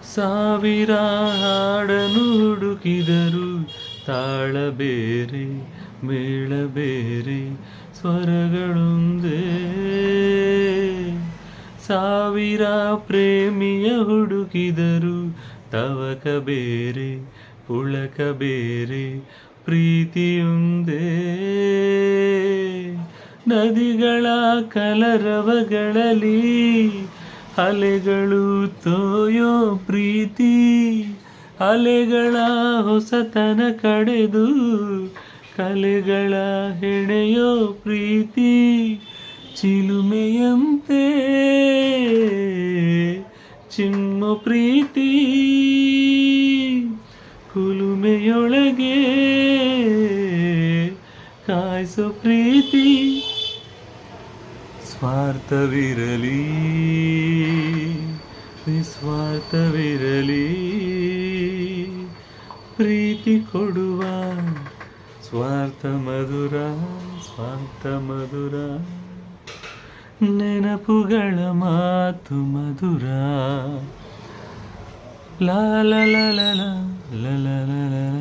ಸಾವಿರ ಹಾಡನು ಹುಡುಕಿದರು, ತಾಳ ಬೇರೆ ಮೇಳ ಬೇರೆ ಸ್ವರಗಳೊಂದೇ. ಸಾವಿರ ಪ್ರೇಮಿಯ ಹುಡುಕಿದರು, ತವಕ ಬೇರೆ ಪುಳಕ ಬೇರೆ ಪ್ರೀತಿಯೊಂದೇ. ನದಿಗಳ ಕಲರವಗಳಲ್ಲಿ ಅಲೆಗಳು ತೋಯೋ ಪ್ರೀತಿ, ಅಲೆಗಳ ಹೊಸತನ ಕಡೆದು ಕಲೆಗಳ ಹೆಣೆಯೋ ಪ್ರೀತಿ. ಚಿಲುಮೆಯಂತೆ ಚಿಮ್ಮು ಪ್ರೀತಿ, ಕುಲುಮೆಯೊಳಗೆ ಕಾಯಿಸೋ ಪ್ರೀತಿ. ಸ್ವಾರ್ಥವಿರಲಿ ನಿಸ್ವಾರ್ಥವಿರಲಿ, ಪ್ರೀತಿ ಕೊಡುವ ಸ್ವಾರ್ಥ ಮಧುರ, ಸ್ವಾರ್ಥ ಮಧುರ. ನೆನಪುಗಳ ಮಾತು ಮಧುರ. ಲಾ ಲ ಲ ಲ ಲ ಲ ಲ ಲ ಲ.